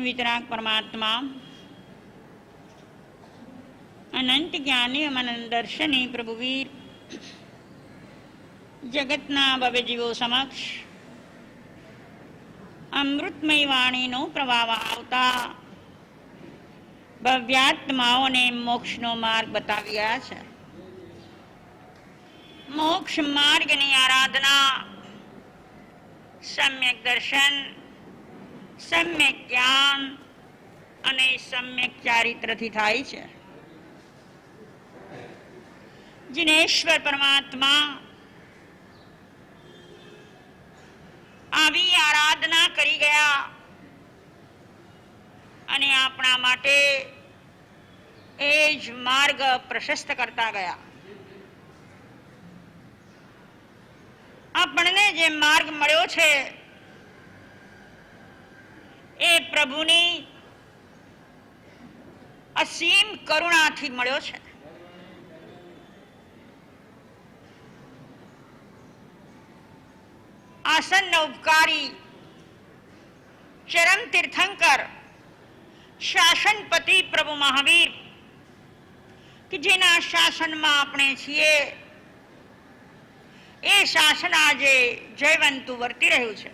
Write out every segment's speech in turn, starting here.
વિતરાગ પરમાત્મા અનંત જ્ઞાની અનંત દર્શની પ્રભુવીર જગતના ભવ્ય જીવો સમક્ષ અમૃતમય વાણીનો પ્રવાહ આવતા ભવ્યાત્માઓને મોક્ષનો માર્ગ બતાવ્યા છે. મોક્ષ માર્ગની આરાધના સમ્યક દર્શન, સમ્યક જ્ઞાન અને સમ્યક ચારિત્રથી થાય છે. જિનેશ્વર પરમાત્મા આવી આરાધના કરી ગયા અને આપણા માટે એ જ માર્ગ પ્રશસ્ત કરતા ગયા. આપણને જે માર્ગ મળ્યો છે એ પ્રભુની અસીમ કરુણાથી મળ્યો છે. આસન્ન ઉપકારી ચરમ તીર્થંકર શાસનપતિ પ્રભુ મહાવીર કે જેના શાસનમાં આપણે છીએ એ શાસન આજે જયવંતું વર્તી રહ્યું છે.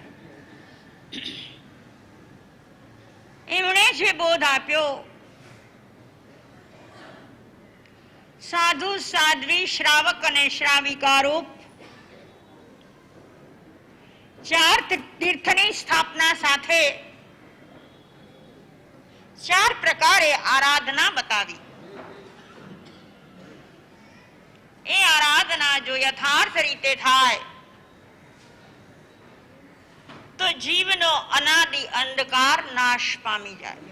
એમણે જે બોધ આપ્યો સાધુ સાધ્વી શ્રાવક અને શ્રાવિકા રૂપ ચાર તીર્થની સ્થાપના સાથે ચાર પ્રકારે આરાધના બતાવી. એ આરાધના જો યથાર્થ રીતે થાય તો જીવનો અનાદિ અંધકાર નાશ પામી જાય.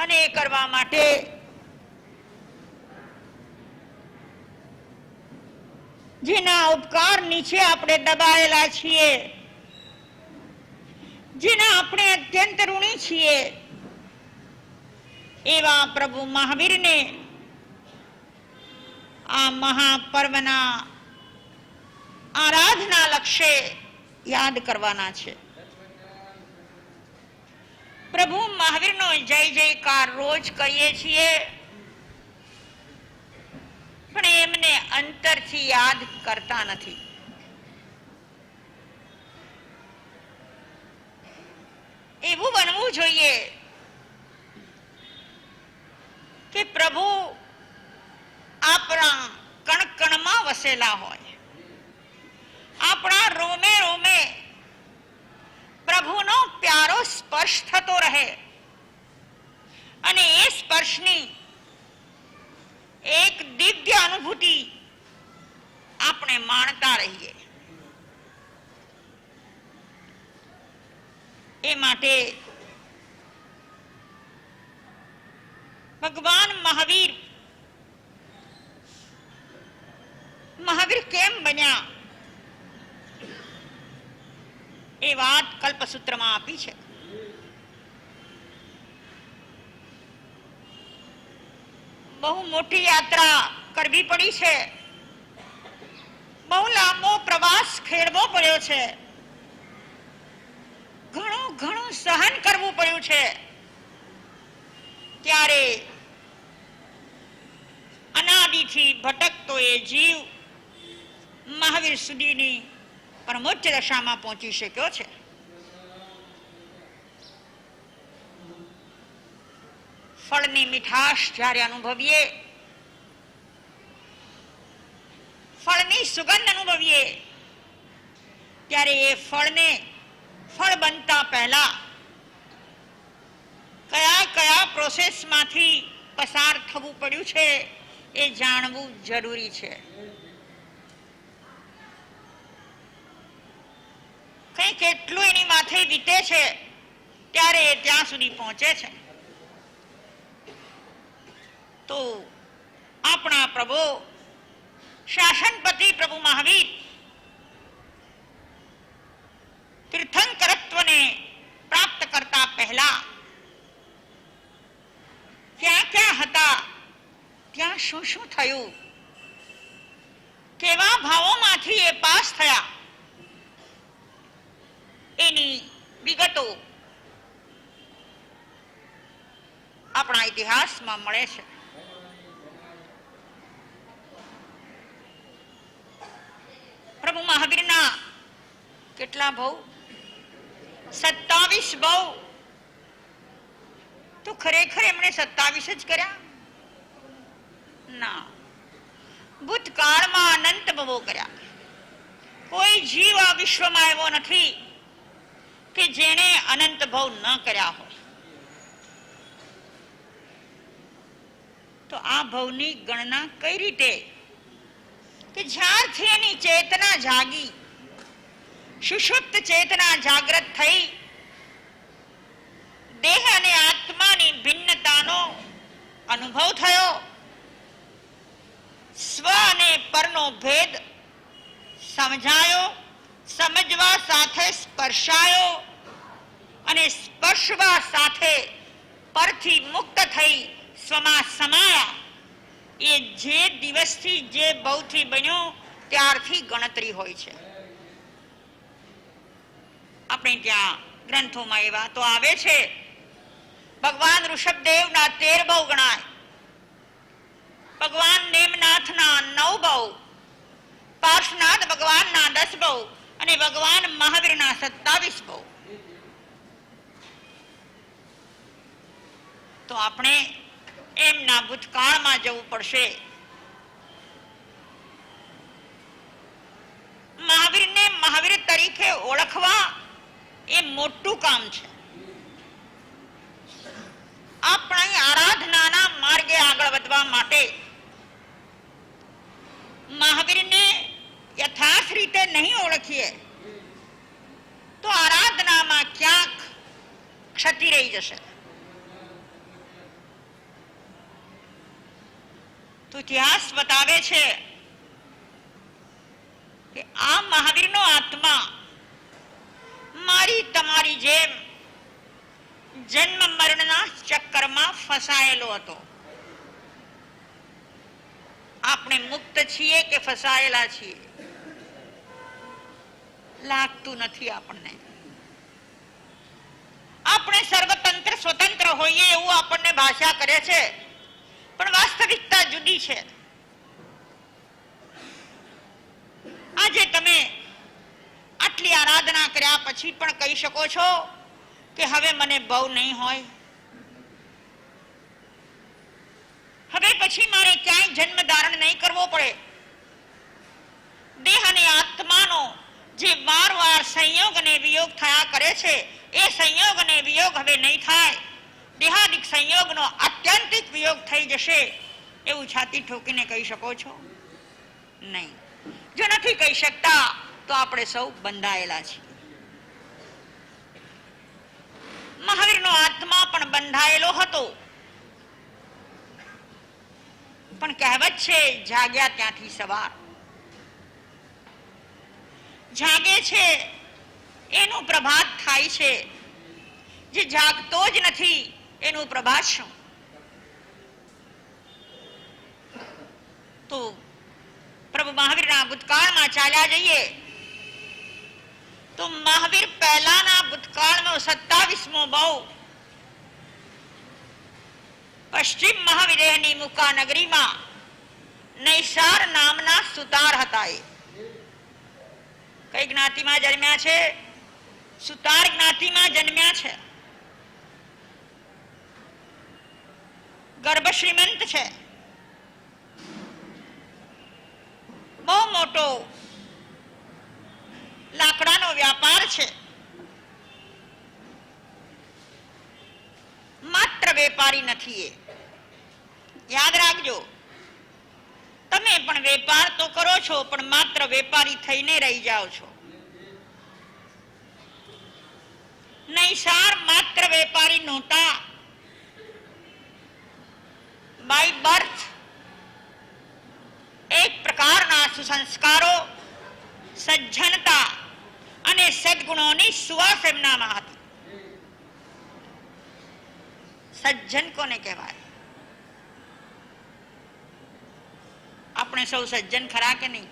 અને એ કરવા માટે જેના ઉપકાર નીચે આપણે દબાયેલા છીએ, જેના આપણે અત્યંત ઋણી છીએ એવા પ્રભુ મહાવીરને આ મહાપર્વના આરાધના લક્ષ્ય યાદ કરવાના છે. પ્રભુ મહાવીરનો જય જયકાર રોજ કરીએ છીએ પણ એમને અંતરથી યાદ કરતા નથી. એવું બનવું જોઈએ કે પ્રભુ આપણા કણ કણમાં વસેલા હોય, આપણા રોમે રોમે પ્રભુનો પ્યારો સ્પર્શ થતો રહે અને એ સ્પર્શની એક દિવ્ય અનુભૂતિ આપણે માણતા રહીએ. એ માટે ભગવાન મહાવીર કેમ બન્યા એ વાત કલ્પસૂત્રમાં આપી છે. બહુ મોટી યાત્રા કરવી પડી છે, બહુ લાંબો પ્રવાસ ખેડવો પડ્યો છે, ઘણું ઘણું સહન કરવું પડ્યું છે. ત્યારે માર્ગમાંથી ભટકતો એ જીવ મહાવીર સુધીની પરમોચ્ચ દશામાં પહોંચી શક્યો છે. ફળની મીઠાશ જ્યારે અનુભવીએ, ફળની સુગંધ અનુભવીએ, ત્યારે એ ફળને ફળ બનતા પહેલા કયા કયા પ્રોસેસમાંથી પસાર થવું પડ્યું છે એ જાણવું જરૂરી છે. કંઈક એટલું એની માથે વીતે છે ત્યારે એ ત્યાં સુધી પહોંચે છે. તો આપણા પ્રભુ શાસનપતિ પ્રભુ મહાવીર તીર્થંકરત્વને પ્રાપ્ત કરતા પહેલા ક્યાં ક્યાં હતા, ત્યાં શું શું થયું, કેવા ભાવોમાંથી એ પાસ થયા, એની વિગતો આપણા ઇતિહાસમાં મળે છે. પ્રભુ મહાવીરના કેટલા ભવ? 27 ભવ. તો ખરેખર એમણે 27 જ કર્યા? ના, ભૂતકાળમાં અનંત ભવો કર્યા. કોઈ જીવ આ વિશ્વમાં એવો નથી કે જેણે અનંત ભવ ન કર્યા હોય. તો આ ભવની ગણના કઈ રીતે? કે જ્યારથી એની ચેતના જાગી, સુષુપ્ત ચેતના જાગ્રત થઈ, દેહ અને આત્માની ભિન્નતાનો અનુભવ થયો, સ્વ અને પરનો ભેદ સમજાયો, સમજવા સાથે સ્પર્શાયો અને સ્પર્શવા સાથે પરથી મુક્ત થઈ સ્વમાં સમાયા. એ જે દિવસથી, જે ભવથી બન્યો ત્યારથી ગણતરી હોય છે. આપણે ત્યાં ગ્રંથોમાં એ વાતો આવે છે. ભગવાન ઋષભદેવના 13 ભવ ગણાય, ભગવાન નેમનાથના 9 ભવ, પાર્શ્વનાથ ભગવાનના 10 ભવ અને ભગવાન મહાવીરના 27 ભવ. તો આપણે એમના ભૂતકાળમાં જવું પડશે. મહાવીરને મહાવીર તરીકે ઓળખવા એ મોટું કામ છે. આપણી આરાધનાના માર્ગે આગળ વધવા માટે મહાવીરને યથાર્થ રીતે નહીં ઓળખીએ તો આરાધનામાં ક્યાંક ક્ષતિ રહી જશે. તો ઇતિહાસ બતાવે છે કે આ મહાવીરનો આત્મા મારી તમારી જેમ જન્મ મરણના ચક્કરમાં ફસાયેલો હતો. આપણે મુક્ત છીએ કે ફસાયેલા છીએ? લાગતું નથી આપણને. આપણે સર્વતંત્ર સ્વતંત્ર હોઈએ એવું આપણને ભાષા કરે છે, પણ વાસ્તવિકતા જુદી છે. આજે તમે આટલી આરાધના કર્યા પછી પણ કહી શકો છો કે હવે મને ભવ નહીં હોય, હવે પછી મારે ક્યાંય જન્મ ધારણ નહીં કરવો પડે. દેહ અને આત્માનો જે વારવાર સંયોગ અને વિયોગ થયા કરે છે એ સંયોગ અને વિયોગ હવે નહીં થાય. દેહાદિક સંયોગનો આત્યંતિક વિયોગ થઈ જશે એવું છાતી ઠોકીને કહી શકો છો? નહીં. જો નથી કહી શકતા તો આપણે સૌ બંધાયેલા છીએ. મહાવીરનો આત્મા પણ બંધાયેલો હતો, પણ કહેવત છે જાગ્યા ત્યાંથી સવાર. જાગે છે એનું પ્રભાત થાય છે, જે જાગતો જ નથી એનું પ્રભાત શું? તો પ્રભુ મહાવીરના ભૂતકાળમાં ચાલ્યા જઈએ તો મહાવીર પહેલાના ભૂતકાળનો 27મો ભવ પશ્ચિમ મહાવિદેહની મુકા નગરીમાં નૈસાર નામના સુતાર હતા. એ કઈ જ્ઞાતિમાં જન્મ્યા છે? સુતાર જ્ઞાતિમાં જન્મ્યા છે. ગર્ભ શ્રીમંત છે. બહુ મોટો લાકડાનો વ્યાપાર છે. માત્ર વેપારી નથી. એ યાદ રાખજો, તમે પણ વેપાર તો કરો છો, પણ માત્ર વેપારી થઈને રહી જાઓ છો. નૈસાર માત્ર વેપારી નહોતા. બાય બર્થ એક પ્રકારના સુસંસ્કારો, સજ્જનતા અને સદગુણોની સુવાસ એમનામાં હતી. સજ્જન કોને કહેવાય? આપણે સૌ સજ્જન ખરા કે નહીં?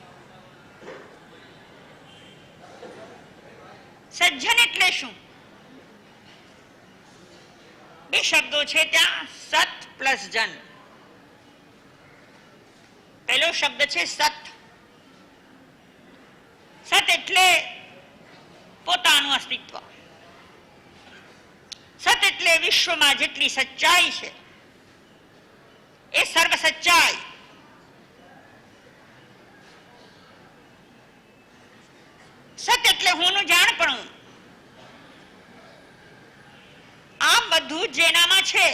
સજ્જન એટલે શું? બે શબ્દો છે ત્યાં, સત પ્લસ જન. પહેલો શબ્દ છે સત. સત એટલે પોતાનું અસ્તિત્વ. સત એટલે વિશ્વમાં જેટલી સચ્ચાઈ છે એ સર્વ સચ્ચાઈ. સત એટલે હુંનું જાણપણું. આ બધું જેનામાં છે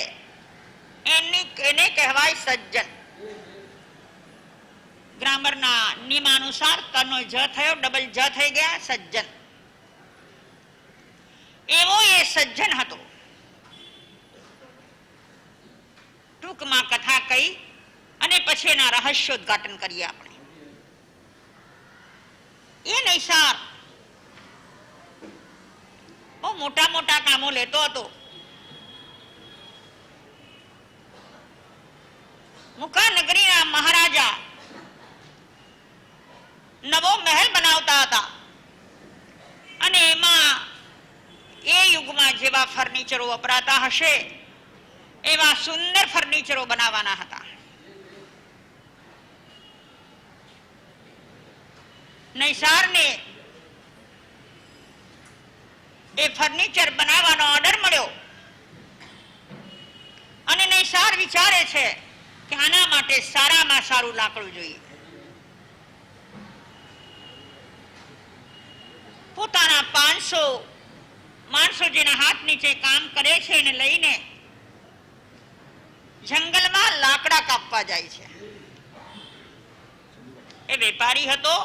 એને કહેવાય સજ્જન. ગ્રામરના નિયમાનુસાર તનો જ થયો, ડબલ જ થઈ ગયા, સજ્જન. એવો એ સજ્જન હતો. ટૂંકમાં કથા કહી અને પછી એના રહસ્યોદ્ઘાટન કરીએ આપણે. એ નૈસાર બહુ મોટા મોટા કામો લેતો હતો. મુકાનગરીના મહારાજા નવો મહેલ બનાવતા હતા અને એમાં એ યુગમાં જેવા ફર્નિચરો વપરાતા હશે એવા સુંદર ફર્નિચરો બનાવવાના હતા. નૈસારને એ ફર્નિચર બનાવવાનો ઓર્ડર મળ્યો અને નૈસાર વિચારે છે કે આના માટે સારામાં સારું લાકડું જોઈએ. પોતાના 500 માણસો જેના હાથ નીચે કામ કરે છે એને લઈને જંગલમાં લાકડા કાપવા જાય છે. એ વેપારી હતો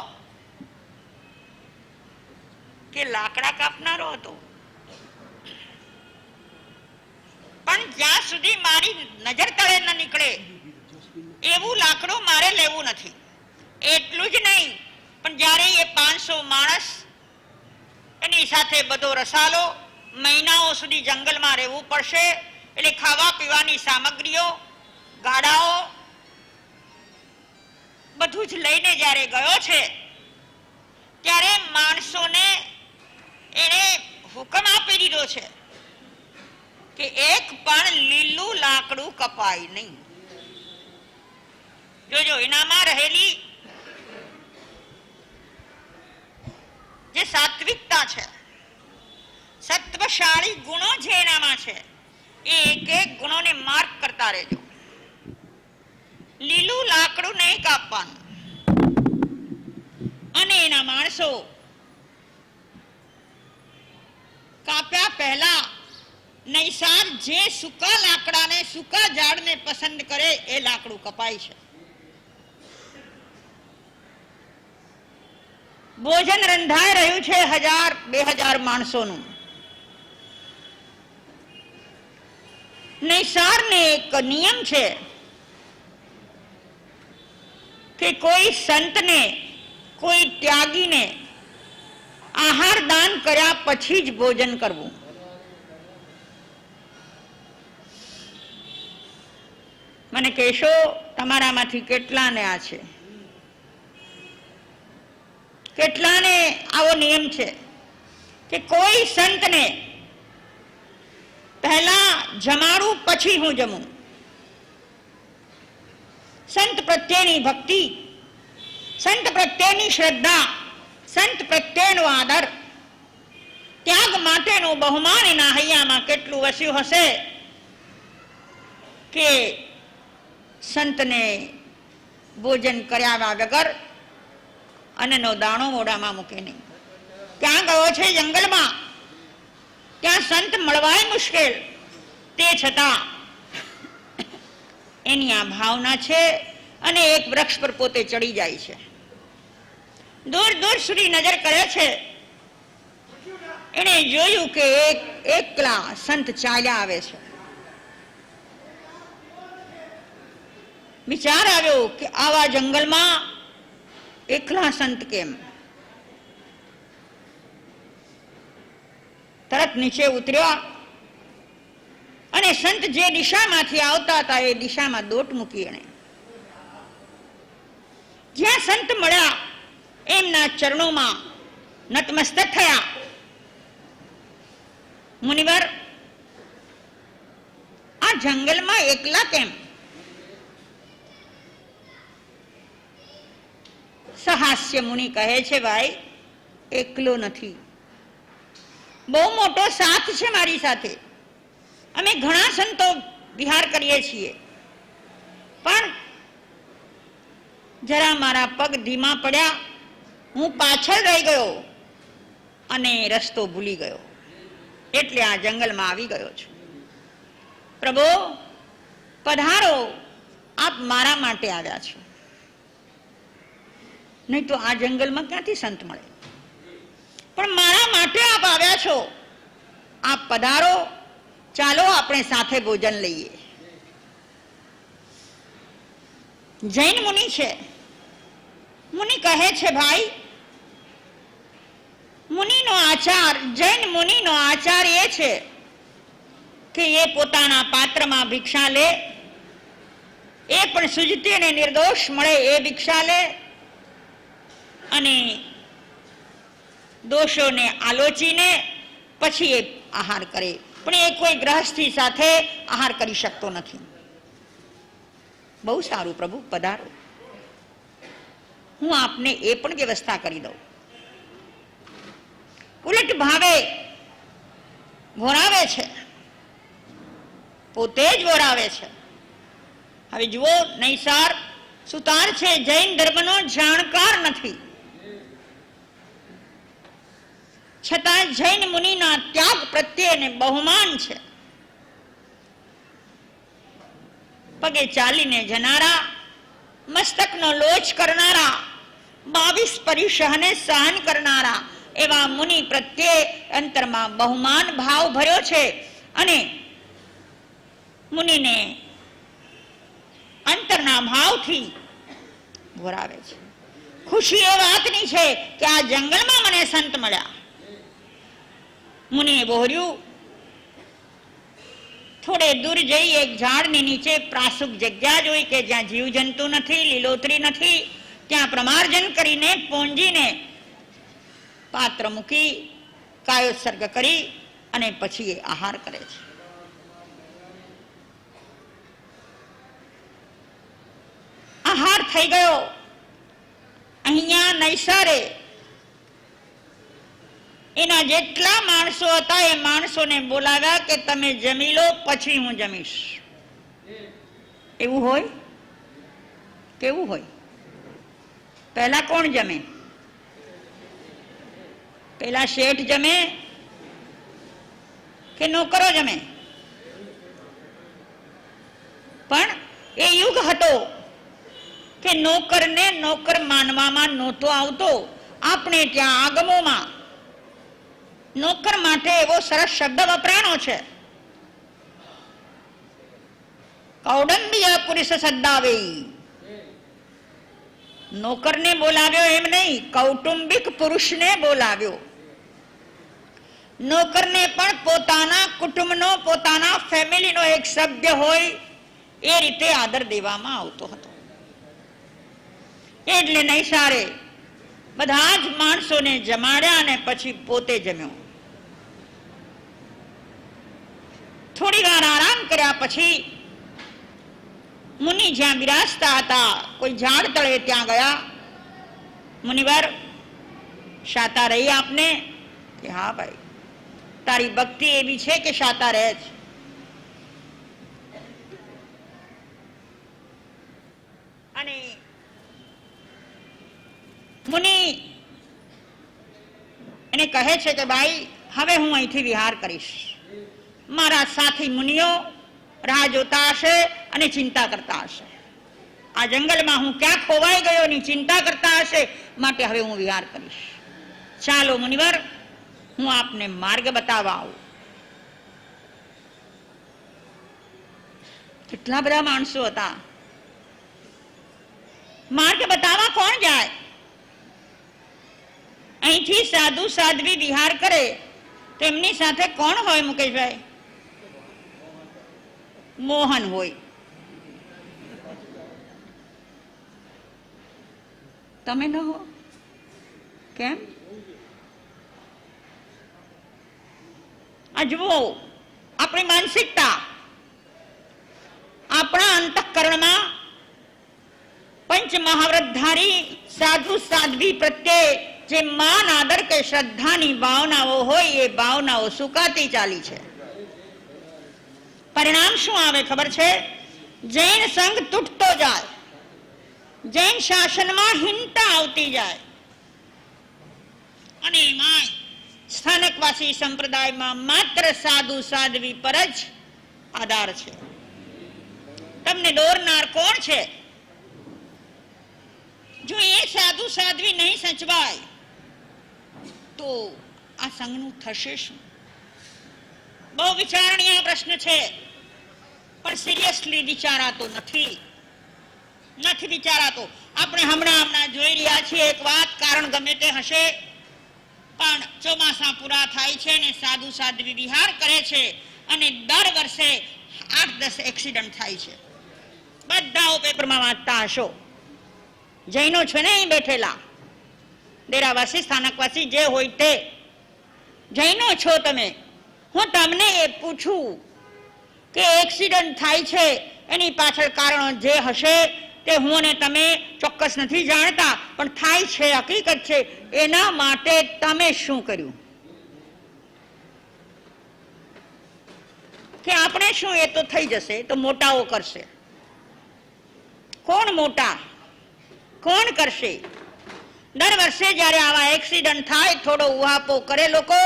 કે લાકડા કાપનારો હતો? પણ જ્યાં સુધી મારી નજર તળે ન નીકળે એવું લાકડું મારે લેવું નથી. એટલું જ નહીં, પણ જ્યારે એ 500 માણસ એની સાથે બધો રસાલો, મહિનાઓ સુધી જંગલમાં રહેવું પડશે, એટલે ખાવા પીવાની સામગ્રીઓ, ગાડાઓ બધું જ લઈને જ્યારે ગયો છે ત્યારે માણસોને એને હુકમ આપી દીધો છે કે એક પણ લીલું લાકડું કપાય નહીં. જોજો એનામાં રહેલી જે સાત્વિકતા છે, સત્વશાળી ગુણો જે એનામાં છે એ એક એક ગુણોને માર્ક કરતા રહેજો. લીલું લાકડું નહીં કાપવાનું. અને એના માણસો કાપ્યા પહેલા નૈસાર જે સૂકા લાકડાને, સૂકા ઝાડને પસંદ કરે એ લાકડું કપાય છે. ભોજન રંધાઈ રહ્યું છે 1000-2000 માણસોનું. નૈસારને એક નિયમ છે કે કોઈ સંતને, કોઈ ત્યાગીને આહાર દાન કર્યા પછી જ ભોજન કરવું. મને કહેશો તમારામાંથી કેટલાને આ છે? કેટલાને આવો નિયમ છે કે કોઈ સંતને પહેલા જમાડું પછી હું જમું? સંત પ્રત્યેની ભક્તિ, સંત પ્રત્યેની શ્રદ્ધા, સંત પ્રત્યેનો આદર, ત્યાગ માટેનું બહુમાન એના હૈયામાં કેટલું વસ્યું હશે કે સંતને ભોજન કર્યા વગર અન્નનો દાણો મોઢામાં મૂકે નહીં. ત્યાં ગયો છે જંગલમાં, ત્યાં સંત મળવાય મુશ્કેલ, તે છતાં એની આ ભાવના છે અને એક વૃક્ષ પર પોતે ચડી જાય છે. દૂર દૂર સુધી નજર કરે છે. એને જોયું કે એકલા સંત ચાલ્યા આવે છે. વિચાર આવ્યો કે આવા જંગલમાં એકલા સંત કેમ? તરત નીચે ઉતર્યા અને સંત જે દિશામાંથી આવતા હતા એ દિશામાં દોટ મૂકી. એને જ્યાં સંત મળ્યા એમના ચરણોમાં નતમસ્તક થયા. મુનિવર, આ જંગલમાં એકલા કેમ? સહાસ્ય મુનિ કહે છે, ભાઈ એકલો નથી, બહુ મોટો સાથ છે મારી સાથે. અમે ઘણા સંતો વિહાર કરીએ છીએ, પણ જરા મારા પગ ધીમા પડ્યા, હું પાછળ રહી ગયો અને રસ્તો ભૂલી ગયો, એટલે આ જંગલમાં આવી ગયો છું. પ્રભુ પધારો, આપ મારા માટે આવ્યા છો, નહીં તો આ જંગલમાં ક્યાંથી સંત મળે? પણ મારા માટે આપ આવ્યા છો, આપ પધારો, ચાલો આપણે સાથે ભોજન લઈએ. જૈન મુનિ છે. મુનિ કહે છે, ભાઈ મુનિનો આચાર, જૈન મુનિનો આચાર એ છે કે એ પોતાના પાત્રમાં ભિક્ષા લે, એ પણ સુજતી અને નિર્દોષ મળે એ ભિક્ષા લે, અને દોષોને આલોચીને પછી એ આહાર કરે. પણ એ કોઈ ગ્રહસ્થી સાથે આહાર કરી શકતો નથી. બહુ સારું પ્રભુ, પધારો, હું આપને એ પણ વ્યવસ્થા કરી દઉં. ઉલટ ભાવે વોરાવે છે, પોતે જ વોરાવે છે. હવે જુઓ, નૈસાર સુતાર છે, જૈન ધર્મનો જાણકાર નથી, છતાં જૈન મુનિના ત્યાગ પ્રત્યેને બહુમાન છે. પગે ચાલીને જનારા, મસ્તકનો લોચ કરનારા, 22 પરિશહને સહન કરનારા એવા મુનિ પ્રત્યે અંતરમાં બહુમાન ભાવ ભર્યો છે. અને મુનિને અંતરના ભાવથી ભોરાવે છે. ખુશી એ વાતની છે કે આ જંગલમાં મને સંત મળ્યા. મુનિએ બોહર્યું. થોડે દૂર જઈ એક ઝાડની નીચે પ્રાસુક જગ્યા જોઈ કે જ્યાં જીવજંતુ નથી, લીલોતરી નથી, ત્યાં પ્રમાર્જન કરીને પોંજીને પાત્ર મૂકી કાયોત્સર્ગ કરી અને પછી એ આહાર કરે છે. આહાર થઈ ગયો. અહીંયા નૈસારે એના જેટલા માણસો હતા એ માણસોને બોલાવ્યા કે તમે જમી લો, પછી હું જમીશ. એવું હોય? કેવું હોય? પહેલા કોણ જમે? પહેલા શેઠ જમે કે નોકરો જમે? પણ એ યુગ હતો કે નોકરને નોકર માનવામાં નહોતો આવતો. આપણે ત્યાં આગમોમાં નોકર માટે એવો સરસ શબ્દ વપરાણો છે, કૌડંબીય પુરુષ સદ્દાવે. નોકરને બોલાવ્યો એમ નહીં, કૌટુંબિક પુરુષને બોલાવ્યો. નોકરને પણ પોતાના કુટુંબનો, પોતાના ફેમિલીનો એક સભ્ય હોય એ રીતે આદર દેવામાં આવતો હતો. એટલે નૈસારે બધા જ માણસોને જમાડ્યા અને પછી પોતે જમ્યો. થોડી વાર આરામ કર્યા પછી મુનિ જ્યાં બિરાજતા હતા કોઈ ઝાડ તળે ત્યાં ગયા. મુનિવર, શાતા રહી આપને? કે હા ભાઈ, તારી ભક્તિ એવી છે કે શાતા રહે છે. અને મુનિ એને કહે છે કે ભાઈ હવે હું અહીંથી વિહાર કરીશ. મારા સાથી મુનિઓ રાહ જોતા હશે અને ચિંતા કરતા હશે. આ જંગલમાં હું ક્યાં ખોવાઈ ગયો ની ચિંતા કરતા હશે, માટે હવે હું વિહાર કરીશ. ચાલો મુનિવર, હું આપને માર્ગ બતાવવા આવું. કેટલા બધા માણસો હતા. માર્ગ બતાવવા કોણ જાય? અહીંથી સાધુ સાધ્વી વિહાર કરે તેમની સાથે કોણ હોય મુકેશભાઈ? મોહન હોય. તમે ન હો? કેમ? આ જુઓ આપણી માનસિકતા. આપણા અંતઃકરણમાં પંચ મહાવ્રતધારી સાધુ સાધ્વી પ્રત્યે જે માન આદર કે શ્રદ્ધાની ભાવનાઓ હોય એ ભાવનાઓ સુકાતી ચાલી છે. પરિણામ શું આવે ખબર છે? જૈન સંઘ તૂટતો જાય, જૈન શાસનમાં હીનતા આવતી જાય, અને એમાં સ્થાનકવાસી સંપ્રદાયમાં માત્ર સાધુ સાધ્વી પર જ આધાર છે. તમને દોરનાર કોણ છે? જો એ સાધુ સાધ્વી નહીં સચવાય તો આ સંઘનું થશે શું? બહુ વિચારણીય પ્રશ્ન છે, પણ સિરિયસલી વિચારાતો નથી વિચારાતો. આપણે હમણાં જોઈ રહ્યા છીએ એક વાત, કારણ ગમે તે હશે, પણ ચોમાસા પૂરા થાય છે ને સાધુ સાધ્વી વિહાર કરે છે અને દર વર્ષે 8-10 એક્સિડન્ટ થાય છે. બધાઓ પેપરમાં વાંચતા હશો. જૈનો છે ને અહીં બેઠેલા, ડેરાવાસી સ્થાનકવાસી જે હોય તે, જૈનો છો તમે. હું તમને એ પૂછું કે એક્સિડન્ટ થાય છે એની પાછળ કારણો જે હશે તે હું અને તમે ચોક્કસ નથી જાણતા, પણ થાય છે, હકીકત છે. એના માટે તમે શું કર્યું? કે આપણે શું, એ તો થઈ જશે, તો મોટાઓ કરશે. કોણ મોટા, કોણ કરશે? દર વર્ષે જ્યારે આવા એક્સિડન્ટ થાય, થોડો ઉહાપો કરે લોકો,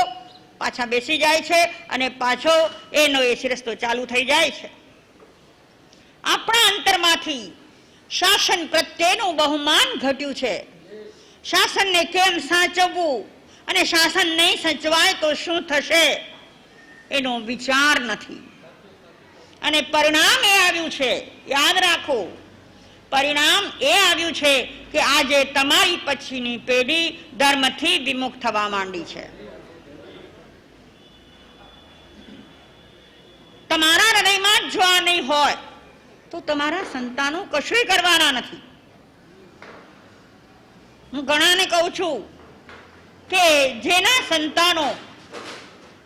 પાછા બેસી જાય છે અને પાછો એનો એ રસ્તો ચાલુ થઈ જાય છે. આપણા અંતરમાંથી શાસન પ્રત્યેનું બહુમાન ઘટ્યું છે. શાસનને કેમ સાચવવું અને શાસન નહીં સચવાય તો શું થશે એનો વિચાર નથી. અને પરિણામ એ આવ્યું છે, યાદ રાખો, પરિણામ એ આવ્યું છે કે આજે તમારી પછીની પેઢી ધર્મથી વિમુખ થવા માંડી છે. તમારા હૃદયમાં જો આ નહીં હોય તો તમારા સંતાનો કશું કરવાના નથી. હું ઘણાને કહું છું કે જેના સંતાનો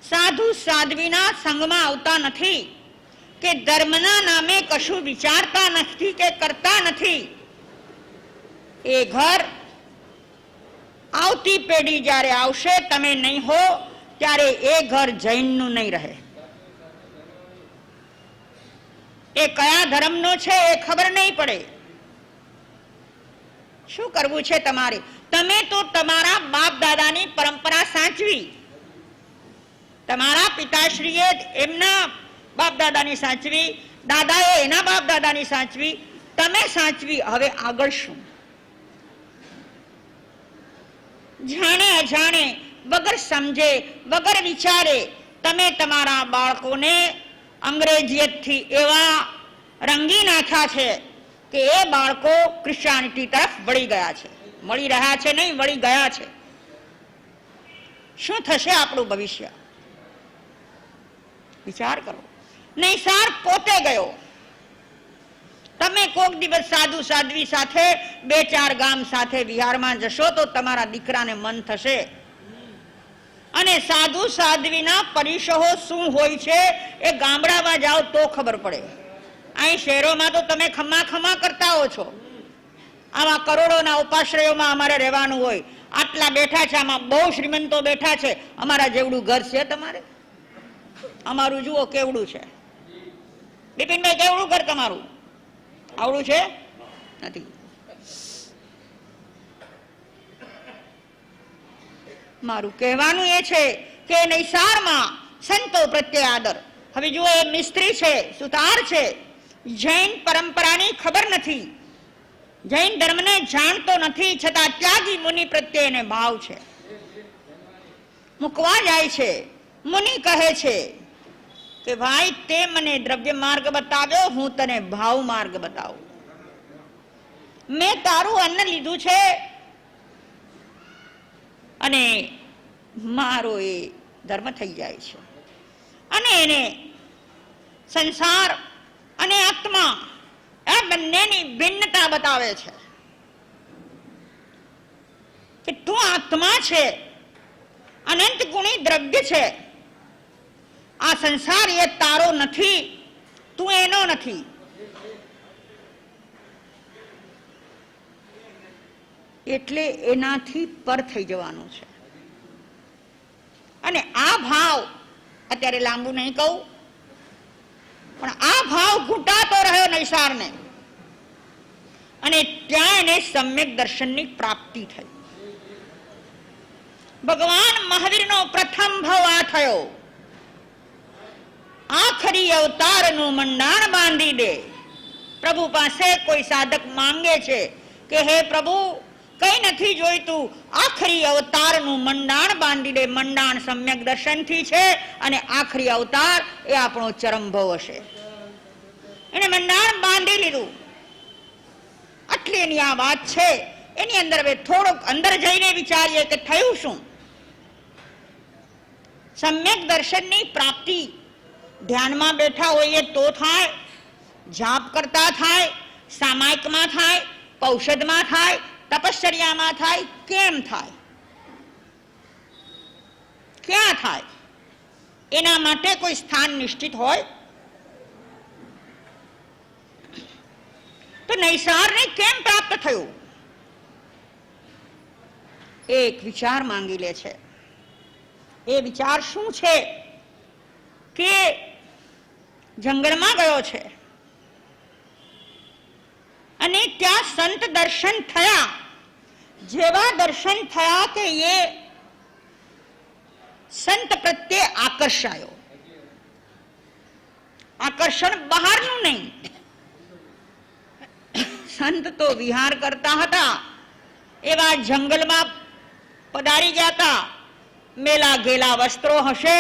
સાધુ સાધ્વીના સંગમાં આવતા નથી, કે ધર્મના નામે કશું વિચારતા નથી કે કરતા નથી, એ ઘર આવતી પેઢી જ્યારે આવશે, તમે નહીં હો ત્યારે એ ઘર જૈનનું નહીં રહે. એ કયા ધર્મનો છે એ ખબર નહીં પડે. શું કરવું છે તમારે? તમે તો તમારા બાપ દાદાની પરંપરા સાચવી, તમારા પિતાશ્રીએ એમના બાપ દાદાની સાચવી, દાદાએ એના બાપ દાદાની સાચવી, તમે સાચવી. હવે આગળ શું? જાણે અજાણે, વગર સમજે, વગર વિચારે તમે તમારા બાળકોને અંગ્રેજીયતથી એવા રંગી નાખ્યા છે કે એ બાળકો ક્રિશ્ચિયાનિટી તરફ વળી ગયા છે. મળી રહ્યા છે નહીં, વળી ગયા છે. શું થશે આપણું ભવિષ્ય? વિચાર કરો. નૈસાર પોતે ગયો. તમે કોક દિવસ સાધુ સાધ્વી સાથે 2-4 ગામ સાથે વિહારમાં જશો તો તમારા દીકરાને મન થશે. અને સાધુ સાધ્વીના પરિસરો શું હોય છે એ ગામડામાં જાઓ તો ખબર પડે. અહીં શહેરોમાં તો તમે ખમા ખમા કરતા હો છો. આમાં કરોડોના ઉપાશ્રયોમાં અમારે રહેવાનું હોય. આટલા બેઠા છે, આમાં બહુ શ્રીમંતો બેઠા છે. અમારા જેવડું ઘર છે તમારે? અમારું જુઓ કેવડું છે. બિપિનભાઈ, કેવડું ઘર તમારું? આવડું છે? નથી. મારું કહેવાનું એ છે કે નૈસારમાં સંતો પ્રત્યે આદર. હવે જુઓ, એ મિસ્ત્રી છે, સુતાર છે, જૈન પરંપરાની ખબર નથી, જૈન ધર્મને જાણતો નથી, છતાં ત્યાગી મુનિ પ્રત્યે એને ભાવ છે. મૂકવા જાય છે, મુનિ કહે છે કે ભાઈ તે મને દ્રવ્ય માર્ગ બતાવ્યો, હું તને ભાવ માર્ગ બતાવું. મેં તારું અન્ન લીધું છે અને મારો એ ધર્મ થઈ જાય છે. અને એને સંસાર અને આત્મા આ બંનેની ભિન્નતા બતાવે છે કે તું આત્મા છે, અનંત ગુણી દ્રવ્ય છે. આ સંસાર એ તારો નથી, તું એનો નથી. એટલે એનાથી પર થઈ જવાનું છે. અને આ ભાવ, અત્યારે લાંબુ નહીં કહું, પણ આ ભાવ ઘૂંટાતો રહ્યો નૈસારને, અને ત્યાં એને સમ્યક દર્શનની પ્રાપ્તિ થઈ. ભગવાન મહાવીરનો પ્રથમ ભાવ આ થયો, આખરી અવતારનું મંડાણ બાંધી દે. પ્રભુ પાસે કોઈ સાધક માંગે છે કે હે પ્રભુ, કઈ નથી જોઈતું, આખરી અવતારનું મંડાણ બાંધી દે. મંડાણ સમ્યક દર્શનથી છે અને આખરી અવતાર એ આપણો ચરમ ભવ હશે. એને મંડાણ બાંધી લીધું. આટલી એની આ વાત છે. એની અંદર હવે થોડોક અંદર જઈને વિચારીએ કે થયું શું. સમ્યક દર્શનની પ્રાપ્તિ ધ્યાનમાં બેઠા હોઈએ તો થાય, જાપ કરતા થાય, સામાયિકમાં થાય, પૌષધમાં થાય, તપશ્ચર્યામાં થાય, કેમ થાય, ક્યાં થાય? એના માટે કોઈ સ્થાન નિશ્ચિત હોય? તો નૈસારને કેમ પ્રાપ્ત થયું? એક વિચાર માંગી લે છે. એ વિચાર શું છે કે જંગલમાં ગયો છે અને ત્યાં સંત દર્શન થયા. જેવા દર્શન થયા કે એ સંત પ્રત્યે આકર્ષાયો. આકર્ષણ બહારનું નહીં, સંત તો વિહાર કરતા હતા, એવા જંગલમાં પધારી ગયા હતા. મેલા ગેલા વસ્ત્રો હશે,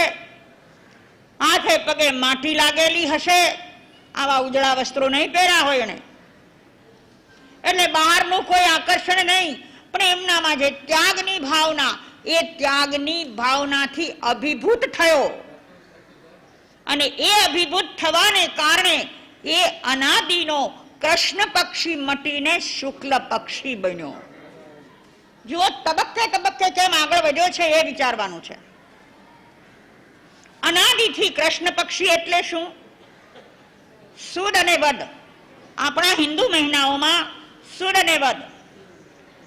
હાથે પગે માટી લાગેલી હશે, આવા ઉજળા વસ્ત્રો નહીં પહેર્યા હોય એને, એટલે બહારનું કોઈ આકર્ષણ નહીં, પણ એમનામાં જે ત્યાગની ભાવના, એ ત્યાગની ભાવનાથી અભિભૂત થયો. અને એ અભિભૂત થવાને કારણે એ અનાદિનો કૃષ્ણ પક્ષી મટીને શુક્લ પક્ષી બન્યો. જુઓ, તબક્કે તબક્કે કેમ આગળ વધ્યો છે એ વિચારવાનું છે. અનાદિથી કૃષ્ણ પક્ષી એટલે શું? સુદ અને વદ. આપણા હિન્દુ મહિનાઓમાં સુદ અને વદ.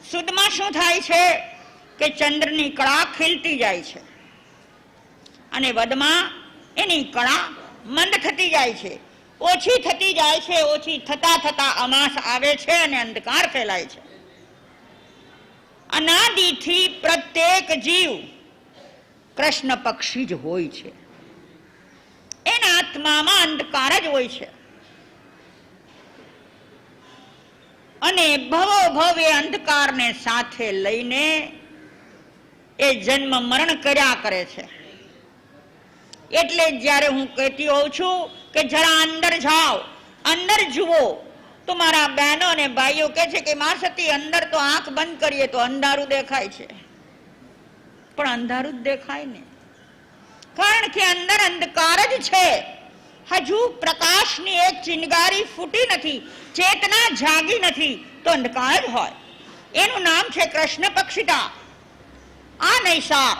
સુદમાં શું થાય છે કે ચંદ્રની કળા ખીલતી જાય છે, અને વદમાં એની કળા મંદ થતી જાય છે, ઓછી થતી જાય છે. ઓછી થતા થતા અમાસ આવે છે અને અંધકાર ફેલાય છે. અનાદિથી પ્રત્યેક જીવ કૃષ્ણ પક્ષી જ હોય છે. એના આત્મામાં અંધકાર જ હોય છે, અને ભવો ભવ એ અંધકારને સાથે લઈને એ જન્મ મરણ કર્યા કરે છે. એટલે જ્યારે હું કહેતી હોઉં છું કે જરા અંદર જાઓ, અંદર જુઓ, તો મારા બહેનો અને ભાઈઓ કહે છે કે માં સતી, અંદર તો આંખ બંધ કરીએ તો અંધારું દેખાય છે. પણ અંધારું જ દેખાય ને, કારણ કે અંદર અંધકાર જ છે. હજુ પ્રકાશની એક ચિનગારી ફૂટી નથી, ચેતના જાગી નથી, તો અંધકાર જ હોય. એનું નામ છે કૃષ્ણ પક્ષિતા. આ નૈસાર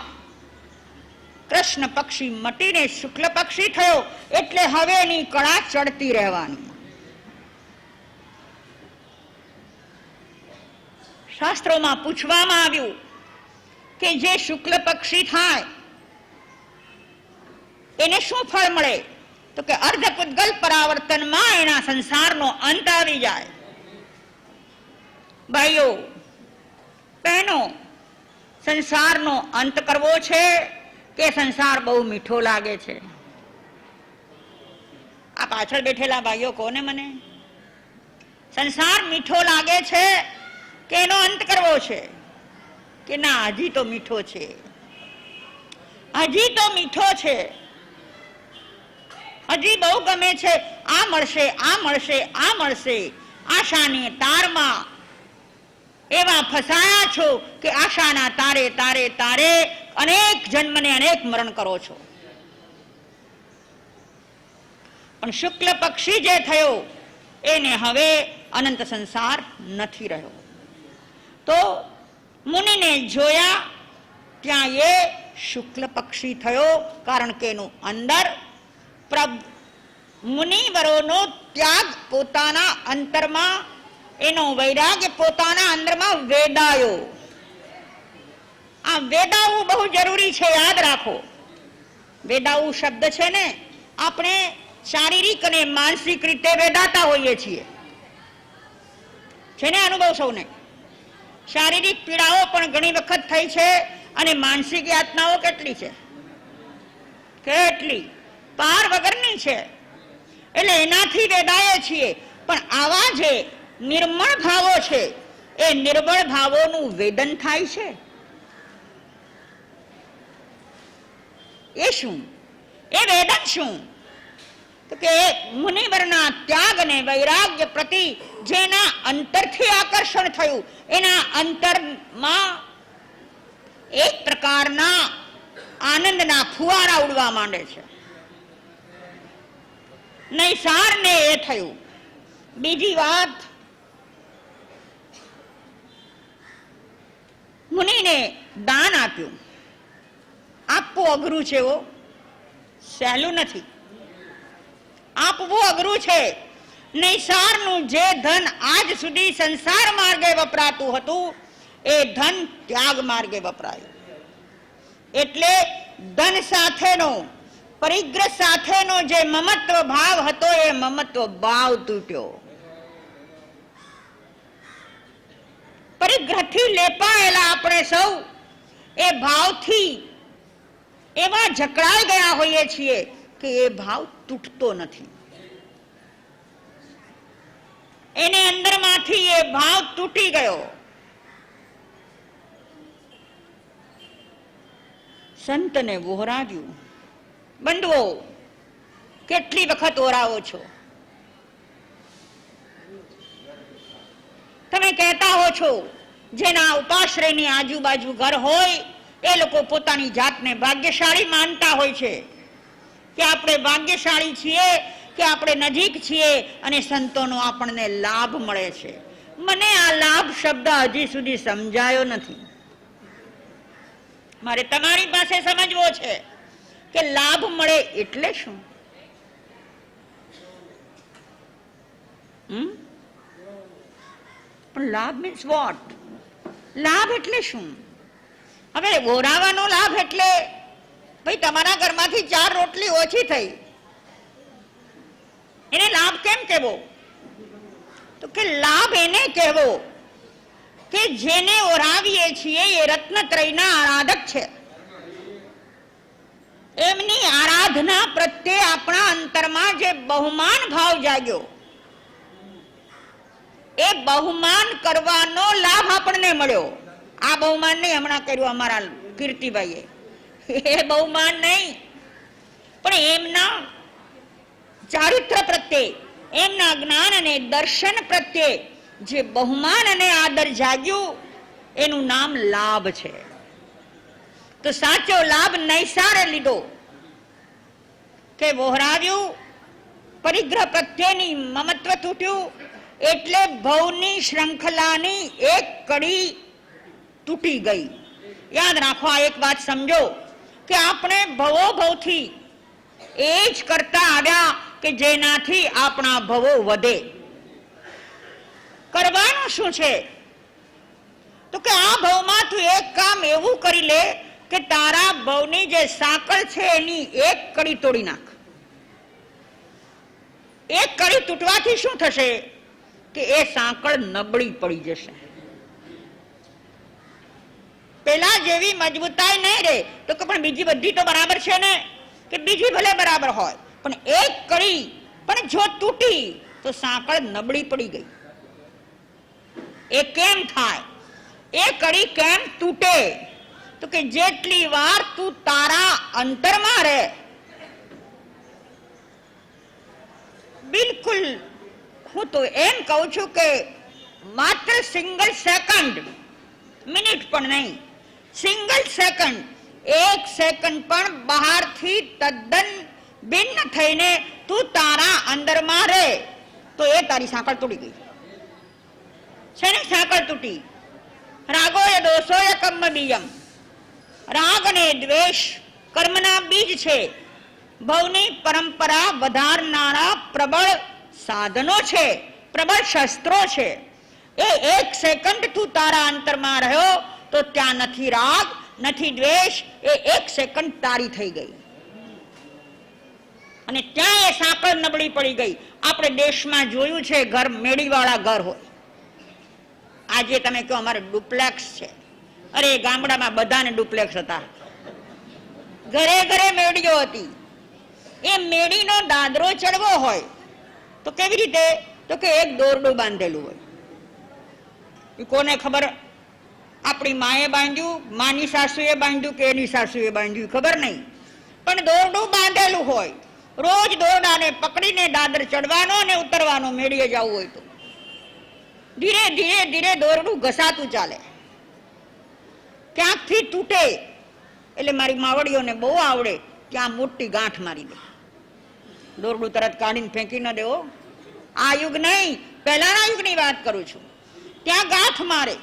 કૃષ્ણ પક્ષી મટીને શુક્લ પક્ષી થયો, એટલે હવે એની કળા ચડતી રહેવાની. શાસ્ત્રોમાં પૂછવામાં આવ્યું કે જે શુક્લ પક્ષી થાય એને શું ફળ મળે? તો કે અર્ધપુદ્ગલ પરાવર્તનમાં એના સંસારનો અંત આવી જાય. ભાઈઓ બહેનો, સંસારનો અંત કરવો છે કે સંસાર બહુ મીઠો લાગે છે? આ પાછળ બેઠેલા ભાઈઓ કોને મને સંસાર મીઠો લાગે છે કે એનો અંત કરવો છે? કે ના, હજી તો મીઠો છે, હજી તો મીઠો છે, હજી બહુ ગમે છે, આ મળશે, આ મળશે, આ મળશે. આશાની તારમાં એવા ફસાયા છો કે આશાના તારે તારે તારે અનેક જન્મને અનેક મરણ કરો છો. પણ શુક્લ પક્ષી જે થયો એને હવે અનંત સંસાર નથી રહ્યો. તો મુનિને જોયા ત્યાં એ શુક્લ પક્ષી થયો, કારણ કે એનું અંદર મુનિવરોનો ત્યાગ પોતાના અંતરમાં, એનો વૈરાગ્ય પોતાના અંદરમાં વેદાયો. આ વેદાવું બહુ જરૂરી છે, યાદ રાખો. વેદાવું શબ્દ છે ને, આપણે શારીરિક અને માનસિક રીતે વેદાતા હોઈએ છીએ, છે ને અનુભવ સૌને. શારીરિક પીડાઓ પણ ઘણી વખત થઈ છે અને માનસિક યાતનાઓ કેટલી છે, કેટલી પાર વગરની છે. એટલે એનાથી વેદાય છીએ. પણ આવા જે નિર્મળ ભાવો છે એ નિર્બળ ભાવોનું વેદન થાય છે. એ શું? એ વેદન શું? તો કે મુનિવરના ત્યાગ અને વૈરાગ્ય પ્રતિ જેના અંતરથી આકર્ષણ થયું, એના અંતરમાં એક પ્રકારના આનંદના ફુવારા ઉડવા માંડે છે. નૈસારને એ થયું. બીજી વાત, મુનિને દાન આપ્યું. આપવું અઘરું છે, એવો સહેલું નથી. આપવું અઘરું છે. નૈસારનું જે ધન આજ સુધી સંસાર માર્ગે વપરાતું હતું એ ધન ત્યાગ માર્ગે વપરાયું. એટલે ધન સાથેનો, પરિગ્રહ સાથેનો જે મમત્વ ભાવ હતો એ મમત્વ ભાવ તૂટ્યો. પરિગ્રહથી લેપાયેલા આપણે સૌ એ ભાવથી એવા જકડાઈ ગયા હોઈએ છીએ કે એ ભાવ તૂટતો નથી. એને અંદરમાંથી એ ભાવ તૂટી ગયો. સંતને વહોરાવ્યું. બંધુઓ, કેટલી વખત ઓરાવો છો? તમે કહેતા હો છો, જેના ઉપાશ્રયની આજુબાજુ ઘર હોય એ લોકો પોતાની જાતને ભાગ્યશાળી માનતા હોય છે કે આપણે ભાગ્યશાળી છીએ, કે આપણે નજીક છીએ અને સંતોનો આપણને લાભ મળે છે. મને આ લાભ શબ્દ હજી સુધી સમજાયો નથી. મારે તમારી પાસે સમજવો છે કે લાભ મળે એટલે શું? પણ લાભ મીન્સ વોટ? લાભ એટલે શું? હવે ઓરાવાનો લાભ એટલે ભાઈ તમારા ઘરમાંથી 4 રોટલી ઓછી થઈ, એને લાભ કેમ કહેવો? તો કે લાભ એને કહેવો કે જેને ઓરાવીએ છીએ એ રત્નત્રયના આરાધક છે. એમની આરાધના પ્રત્યે આપણા અંતરમાં જે બહુમાન ભાવ જાગ્યો, એ બહુમાન કરવાનો લાભ આપણને મળ્યો. આ બહુમાન નહીં, હમણાં કર્યું અમારા કીર્તિભાઈએ, એ બહુમાન નહીં, પણ એમના ચારિત્ર પ્રત્યે, એમના જ્ઞાન અને દર્શન પ્રત્યે જે બહુમાન અને આદર જાગ્યું એનું નામ લાભ છે. તો સાચો લાભ નૈસારે લીધો કે વહોરાવ્યું, પરિગ્રહ પ્રત્યેની મમત્વ તૂટ્યું, એટલે ભવની શ્રૃંખલાની એક કડી તૂટી ગઈ. યાદ રાખો, આ એક વાત સમજો કે આપણે ભવો ભવથી એ જ કરતા આવ્યા કે જેનાથી આપણા ભવો વધે. કરવાનું શું છે? તો કે આ ભાવમાં તું એક કામ એવું કરી લે કે તારા ભાવની જે સાંકળ છે એની એક કડી તોડી નાખ. એક કડી તૂટવાથી શું થશે કે એ સાંકળ નબળી પડી જશે. પેલા જેવી મજબૂતાઈ નહીં રહે. તો કે પણ બીજી બધી તો બરાબર છે ને, કે બીજી ભલે બરાબર હોય પણ એક કડી પણ જો તૂટી તો સાંકળ નબળી પડી ગઈ. એ કેમ થાય? એ કડી કેમ તૂટે? તો કે જેટલી વાર તું તારા અંતરમાં રહે, બિલકુલ હું તો એમ કહું છું કે માત્ર સિંગલ સેકન્ડ, મિનિટ પણ નહીં, સિંગલ સેકન્ડ, એક સેકન્ડ પણ બહારથી તદ્દન ભિન્ન થઈને તું તારા અંદરમાં રહે તો એ તારી સાંકળ તૂટી ગઈ. શેની સાંકળ તૂટી? રાગોય દોષોય કર્મ બીજમ. રાગ અને દ્વેષ કર્મના બીજ છે, ભવની પરંપરા વધારનારા પ્રબળ સાધનો છે, પ્રબળ શસ્ત્રો છે. એ એક સેકન્ડ તું તારા અંતરમાં રહ્યો તો ત્યાં નથી રાગ નથી દ્વેષ, એ એક સેકન્ડ તારી થઈ ગઈ અને ત્યાં એ સાંકળ નબળી પડી ગઈ. આપણે દેશમાં જોયું છે, ઘર મેડીવાળા ઘર હોય. આજે તમે કહો અમારે ડુપ્લેક્સ છે, અરે ગામડામાં બધાને ડુપ્લેક્સ હતા. ઘરે ઘરે મેડીઓ હતી. એ મેડીનો દાદરો ચડવો હોય તો કેવી રીતે? તો કે એક દોરડું બાંધેલું હોય. એ કોને ખબર? આપણી માએ બાંધ્યું, માની સાસુએ બાંધ્યું કે એની સાસુએ બાંધ્યું ખબર નહીં, પણ દોરડું બાંધેલું હોય. રોજ દોરડાને પકડીને દાદર ચડવાનો અને ઉતરવાનો મેળીએ જવું હોય તો. ધીરે ધીરે ધીરે દોરડું ઘસાતું ચાલે. ક્યાંકથી તૂટે એટલે મારી માવડીઓને બહુ આવડે, ત્યાં મોટી ગાંઠ મારી દે. દોરડું તરત કાઢીને ફેંકી ન દેવો. આ યુગ નહીં, પહેલાના યુગની વાત કરું છું. ત્યાં ગાંઠ મારે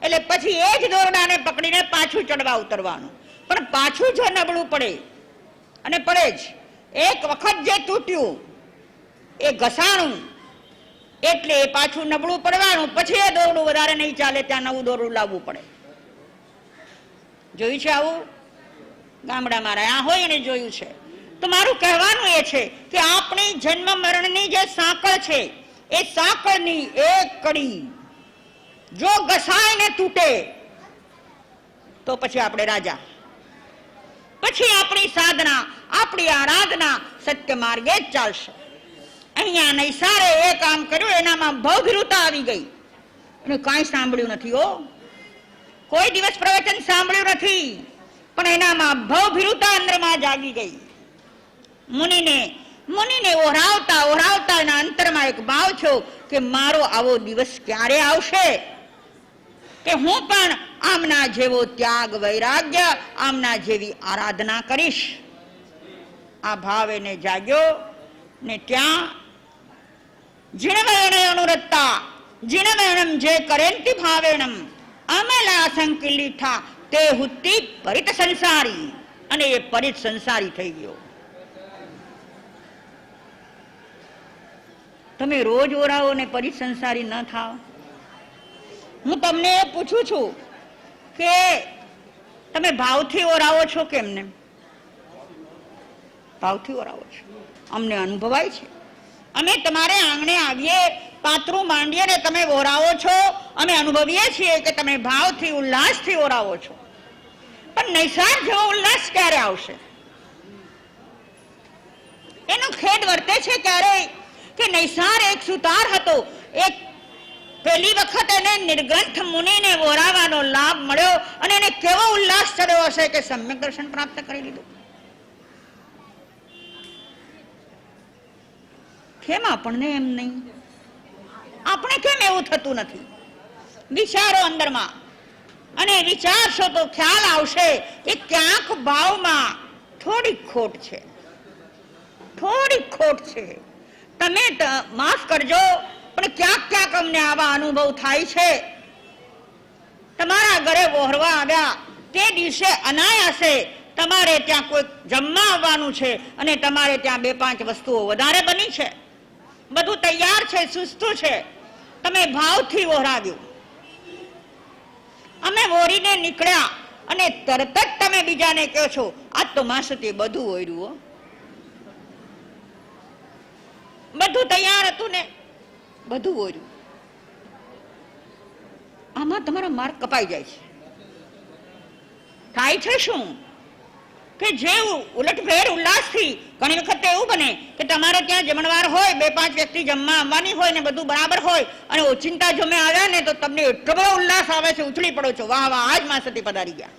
એટલે પછી એ જ દોરડાને પકડીને પાછું ચડવા ઉતરવાનું. પણ પાછું જો નબળું પડે, અને પડે જ, એક વખત જે તૂટ્યું એ ઘસાણું એટલે એ પાછું નબળું પડવાનું, પછી એ દોરડું વધારે નહીં ચાલે, ત્યાં નવું દોરડું લાવવું પડે. જોયું છે આવું? ગામડામાં રહ્યા હોય અને જોયું છે. તો મારું કહેવાનું એ છે કે આપણી જન્મ મરણની જે સાંકળ છે, એ સાંકળની એક કડી જો ઘસાય ને તૂટે તો પછી આપણે રાજા. પછી આપણી સાધના, આપણી આરાધના સત્ય માર્ગે જ ચાલશે. અહીંયા નૈસારે એ કામ કર્યું, એનામાં ભવભીરુતા આવી ગઈ અને કાંઈ સાંભળ્યું નથી. કોઈ દિવસ પ્રવચન સાંભળ્યું નથી, પણ એનામાં ભવભીરુતા અંદરમાં જાગી ગઈ. મુનિને ઓરાવતા ઓરાવતા એના અંતરમાં એક ભાવ થયો કે મારો આવો દિવસ ક્યારે આવશે કે હું પણ આમના જેવો ત્યાગ વૈરાગ્ય, આમના જેવી આરાધના કરીશ. આ ભાવ એને જાગ્યો ને ત્યાં જીણવેણે અનુરત્તા જીણવેણમ જે કરેંતિ ભાવેણમ અમલા સંકિલિઠા તે હુતિ પરિત સંસારી. અને એ પરિત સંસારી થઈ ગયો. તમે રોજ ઓરાવો ને પરિત સંસારી ન થાવ? હું તમને એ પૂછું છું કે તમે ભાવથી ઓરાવો છો કે એમને? ભાવથી ઓરાવો છો. અમને અનુભવાય છે. અમે તમારે આંગણે આવીએ, પાતરું માંડીએ ને તમે ઓરાવો છો, અમે અનુભવીએ છીએ કે તમે ભાવથી ઉલ્લાસથી ઓરાવો છો. પણ નૈસાર જેવો ઉલ્લાસ ક્યારે આવશે? એનો ખેદ વર્તે છે ક્યારે કે નૈસાર એક સુતાર હતો. એક પહેલી વખત એને નિર્ગ્રંથ મુનિને ઓરાવાનો લાભ મળ્યો અને એને કેવો ઉલ્લાસ ચડ્યો હશે કે સમ્યક દર્શન પ્રાપ્ત કરી લીધું. કેમ આપણને એમ નહીં? આપણે કેમ એવું થતું નથી? વિચારો અંદરમાં, અને વિચારશો તો ખ્યાલ આવશે કે ક્યાંક ભાવમાં થોડીક ખોટ છે, થોડીક ખોટ છે. તમે માફ કરજો, પણ ક્યાંક ક્યાંક અમને આવા અનુભવ થાય છે. તમારા ઘરે વહોરવા આવ્યા તે દિવસે અનાયાસે તમારે ત્યાં કોઈ જમવા આવવાનું છે અને તમારે ત્યાં 2-5 વસ્તુઓ વધારે બની છે, બધું તૈયાર છે, સુસ્તું છે, તમે ભાવથી વહોરાવ્યું. અમે ઓરીને નીકળ્યા અને તરત જ તમે બીજાને કહો છો આજ તો માસુતી બધું ઓર્યું હો. બધું તૈયાર હતું ને બધું ઓર્યું. આમાં તમારો માર્ક કપાઈ જાય છે. થાય છે શું કે જે ઉલટફેર ઉલ્લાસથી ઘણી વખત એવું બને કે તમારે ત્યાં જમણવાર હોય, 2-5 વ્યક્તિ જમવા આવવાની હોય ને બધું બરાબર હોય અને ઓચિંતા જમે આવ્યા ને તો તમને એટલો બધો ઉલ્લાસ આવે છે, ઉછળી પડો છો, વાહ વાહ આજ માસતી પધારી ગયા.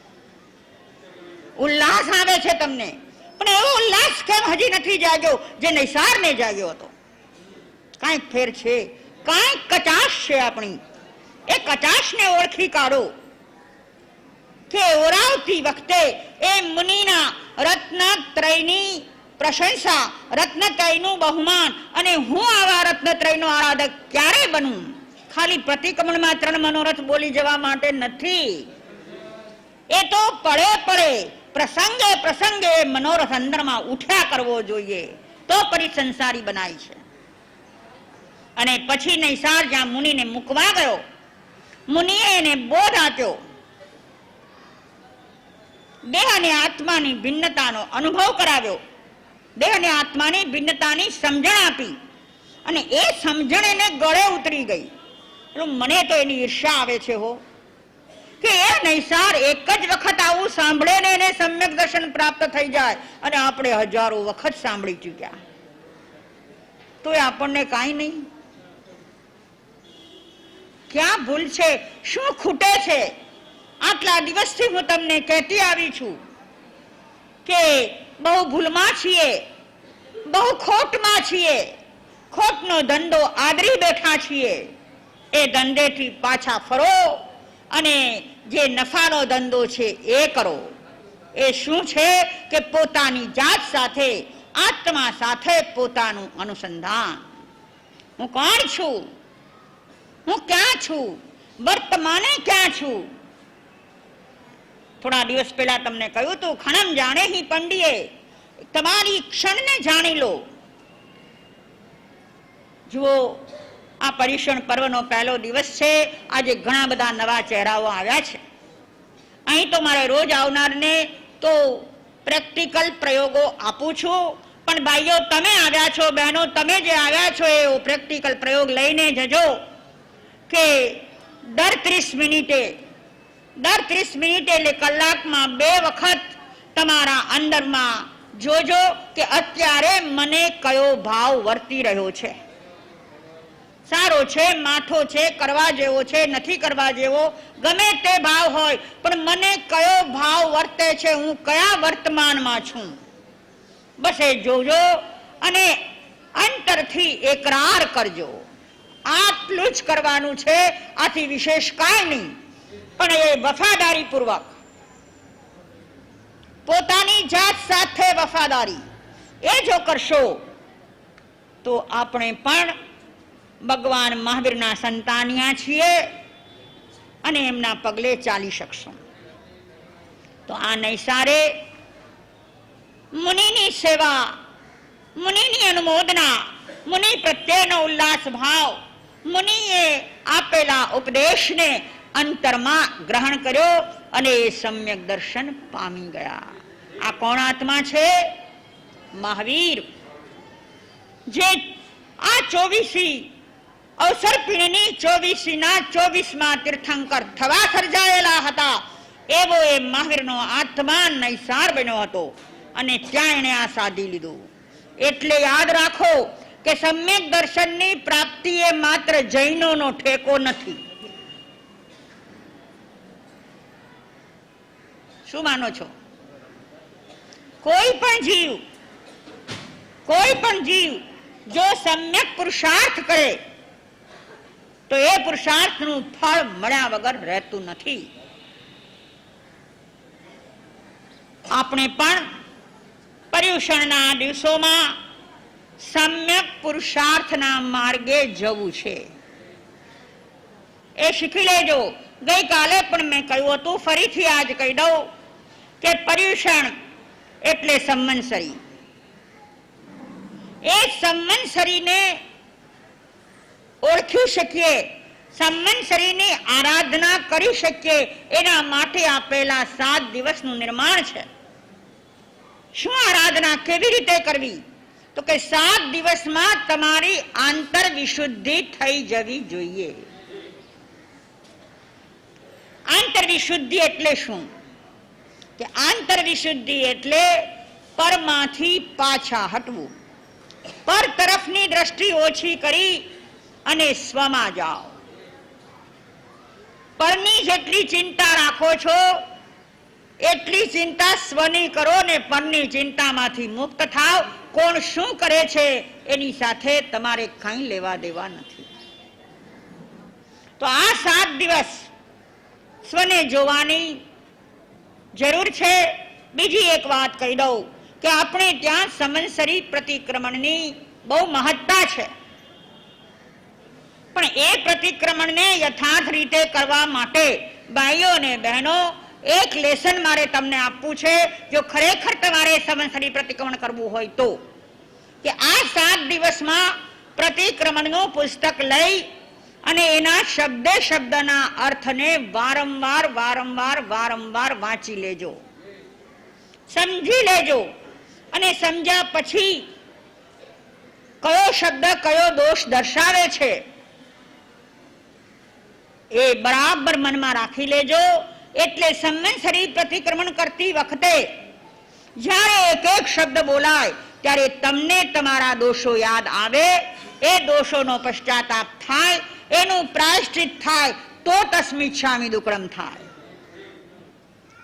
ઉલ્લાસ આવે છે તમને, પણ એવો ઉલ્લાસ કેમ હજી નથી જાગ્યો જે નૈસારને જાગ્યો હતો? કાંઈક ફેર છે, કાંઈક કચાશ છે આપણી. એ કચાશને ઓળખી કાઢો કે ઓરાવતી વખતે એ મુનિના રત્નત્રયની પ્રશંસા, રત્નત્રયનું બહુમાન અને હું આવા રત્નત્રયનો આરાધક ક્યારે બનું? ખાલી પ્રતિક્રમણમાં 3 મનોરથ બોલી જવા માટે નથી. એ તો પડે પડે પ્રસંગે પ્રસંગે મનોરથ અંદરમાં ઉઠ્યા કરવો જોઈએ, તો પછી સંસારી બનાય છે. અને પછી નૈસાર જ્યાં મુનિને મૂકવા ગયો, મુનિએ એને બોધ આપ્યો, દેહ અને આત્માની ભિન્નતાનો અનુભવ કરાવ્યો, દેહ અને આત્માની ભિન્નતાની સમજણ આપી અને એ સમજણ એને ગળે ઉતરી ગઈ. મને તો એની ઈર્ષા આવે છે હો કે એ નૈસાર એક જ વખત આવું સાંભળે ને એને સમ્યક દર્શન પ્રાપ્ત થઈ જાય અને આપણે હજારો વખત સાંભળી ચૂક્યા તો એ આપણને કાંઈ નહીં. ક્યાં ભૂલ છે? શું ખૂટે છે? આટલા દિવસથી હું તમને કહેતી આવી છું કે બહુ ભૂલમાં છીએ, બહુ ખોટમાં છીએ, ખોટનો ધંધો આદરી બેઠા છીએ. એ ધંધેથી પાછા ફરો અને જે નફાનો ધંધો છે એ કરો. એ શું છે કે પોતાની જાત સાથે, આત્મા સાથે પોતાનું અનુસંધાન. હું કોણ છું? હું ક્યાં છું? વર્તમાને ક્યાં છું? થોડા દિવસ પહેલા તમને કહ્યું હતું, ખણમ જાણે હી પંડીએ, તમારી ક્ષણને જાણી લો. જુઓ, આ પર્યુષણ પર્વનો પહેલો દિવસ છે. આજે ઘણા બધા નવા ચહેરાઓ આવ્યા છે. અહીં તો મારે રોજ આવનારને તો પ્રેક્ટિકલ પ્રયોગો આપું છું, પણ ભાઈઓ તમે આવ્યા છો, બહેનો તમે જે આવ્યા છો એવો પ્રેક્ટિકલ પ્રયોગ લઈને જજો કે દર 30 મિનિટે એટલે કલાકમાં 2 વખત તમારા અંદરમાં જોજો કે અત્યારે મને કયો ભાવ વર્તી રહ્યો છે. સારો છે, માઠો છે, કરવા જેવો છે, નથી કરવા જેવો, ગમે તે ભાવ હોય, પણ મને કયો ભાવ વર્તે છે, હું કયા વર્તમાનમાં છું, બસ એ જોજો અને અંતરથી એકરાર કરજો. આટલું જ કરવાનું છે, આથી વિશેષ કાંઈ નહીં. પણ એ વફાદારી પૂર્વક, પોતાની જાત સાથે વફાદારી, એ જો કરશો તો આપણે પણ ભગવાન મહાવીરના સંતાનિયા છીએ અને એમના પગલે ચાલી શકશું. તો આ નૈસારે મુનિની સેવા, મુનિની અનુમોદના, મુનિ પ્રત્યેનો ઉલ્લાસ ભાવ, મુનિએ આપેલા ઉપદેશને અંતરમાં ગ્રહણ કર્યો અને એ સમ્યક દર્શન પામી ગયા. આ કોણ આત્મા છે? મહાવીર, જે આ 24 અવસર પીણની 24ના 24માં તીર્થંકર થવા સર્જાયેલા હતા. એવો એ મહાવીરનો આત્મા નૈસાર બન્યો હતો અને ત્યાં એને આ સાધી લીધું. એટલે યાદ રાખો કે સમ્યક દર્શનની પ્રાપ્તિ એ માત્ર જૈનોનો ઠેકો નથી. શું માનો છો? કોઈ પણ જીવ જો સમ્યક પુરુષાર્થ કરે તો એ પુરુષાર્થનું ફળ મળ્યા વગર રહેતું નથી. આપણે પણ પર્યુષણના દિવસોમાં સમ્યક પુરુષાર્થના માર્ગે જવું છે. એ શીખી લેજો. ગઈકાલે પણ મેં કહ્યું હતું, ફરીથી આજ કહી દઉં કે પર્યુષણ એટલે સંવત્સરી. એ સંવત્સરીને ઓળખી શકીએ, સંવત્સરીની આરાધના કરી શકીએ એના માટે આપેલા 7 દિવસનું નિર્માણ છે. શું આરાધના કેવી રીતે કરવી? તો કે 7 દિવસમાં તમારી આંતર વિશુદ્ધિ થઈ જવી જોઈએ. આંતર વિશુદ્ધિ એટલે શું? કે આંતર વિશુદ્ધિ એટલે પરમાંથી પાછા હટવું, પર તરફની દ્રષ્ટિ ઓછી કરી અને સ્વમાં જાઓ. પરની જેટલી ચિંતા રાખો છો એટલી ચિંતા સ્વની કરો ને પરની ચિંતામાંથી મુક્ત થાવ. કોણ શું કરે છે એની સાથે તમારે કંઈ લેવા દેવા નથી. તો આ 7 દિવસ સ્વને જોવાની જરૂર છે. બીજી એક વાત કહી દઉં કે આપણે ત્યાં સંવત્સરી પ્રતિક્રમણની બહુ મહત્તા છે, પણ એ પ્રતિક્રમણને યથાર્થ રીતે કરવા માટે ભાઈઓ અને બહેનો એક લેસન મારે તમને આપવું છે. જો ખરેખર તમારે સંવત્સરી પ્રતિક્રમણ કરવું હોય તો કે આ 7 દિવસમાં પ્રતિક્રમણનું પુસ્તક લઈ અને એના શબ્દે શબ્દના અર્થને વારંવાર વારંવાર વારંવાર વાંચી લેજો, સમજી લેજો. અને સમજ્યા પછી કયો શબ્દ કયો દોષ દર્શાવે છે એ બરાબર મનમાં રાખી લેજો. એટલે સંવત્સરી પ્રતિક્રમણ કરતી વખતે જ્યારે એક એક શબ્દ બોલાય ત્યારે તમને તમારા દોષો યાદ આવે, એ દોષોનો પશ્ચાતાપ થાય, એનું પ્રાયશ્ચિત થાય, તો તસ્મિચ્છામિ દુક્કડમ થાય,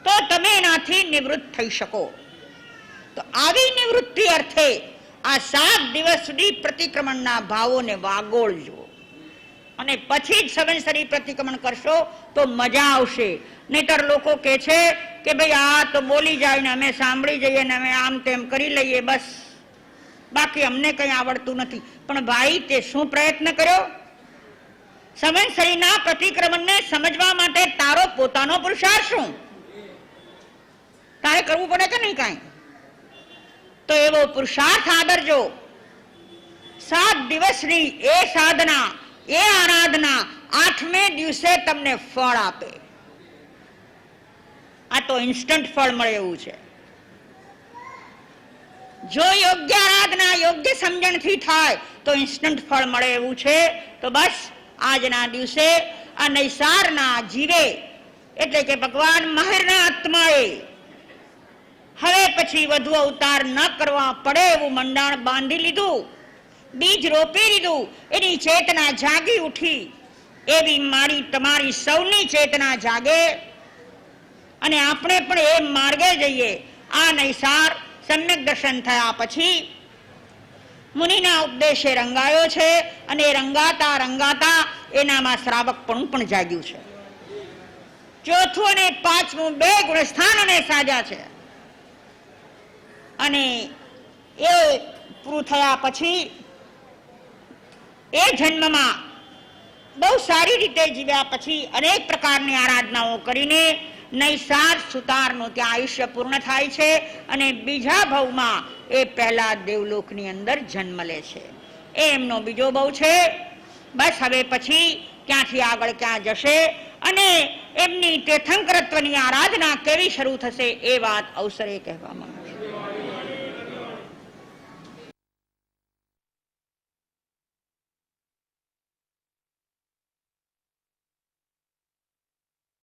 તો તમે એનાથી નિવૃત્ત થઈ શકો. તો આવી નિવૃત્તિ અર્થે આ 7 દિવસ સુધી પ્રતિક્રમણના ભાવોને વાગોળજો અને પછી જ સંવત્સરી પ્રતિક્રમણ કરશો તો મજા આવશે. નહીતર લોકો કહે છે કે ભાઈ આ તો બોલી જાય ને અમે સાંભળી જઈએ ને અમે આમ તેમ કરી લઈએ, બસ બાકી અમને કંઈ આવડતું નથી. પણ ભાઈ તે શું પ્રયત્ન કર્યો? સંવત્સરીના પ્રતિક્રમણને સમજવા માટે તારો પોતાનો પુરુષાર્થ શું? તારે કરવું પડે કે નહીં કાંઈ? તો એવો પુરુષાર્થ આદરજો. 7 દિવસની એ સાધના, એ આરાધના 8મે દિવસે તમને ફળ આપે. આ તો ઇન્સ્ટન્ટ ફળ મળે એવું છે. જો યોગ્ય આરાધના યોગ્ય સમજણથી થાય તો ઇન્સ્ટન્ટ ફળ મળે એવું છે. તો બસ આજના દિવસે આ નૈસારના જીવે એટલે કે ભગવાન મહાવીરના આત્માએ હવે પછી વધુ અવતાર ન કરવા પડે એવું મંડાણ બાંધી લીધું, બીજ રોપી લીધું. એની ચેતના જાગી ઉઠી. એવી મારી તમારી સૌની ચેતના જાગે અને આપણે પણ એ માર્ગે જઈએ. આ નૈસાર સમ્યક દર્શન થયા પછી મુનિના ઉપદેશે રંગાયો છે અને રંગાતા રંગાતા એનામાં શ્રાવકપણું પણ જાગ્યું છે. 4થું અને 5મું 2 ગુણસ્થાનોને સાજ્યા છે. અને એ પૂરું થયા પછી એ જન્મમાં બહુ સારી રીતે જીવ્યા પછી અનેક પ્રકારની આરાધનાઓ કરીને નૈસાર સુતારનું ત્યાં આયુષ્ય પૂર્ણ થાય છે અને બીજા ભવમાં એ પહેલા દેવલોકની અંદર જન્મ લે છે. એ એમનો બીજો ભવ છે. બસ હવે પછી ક્યાંથી આગળ ક્યાં જશે અને એમની તીર્થંકરત્વની આરાધના કેવી શરૂ થશે એ વાત અવસરે કહેવામાં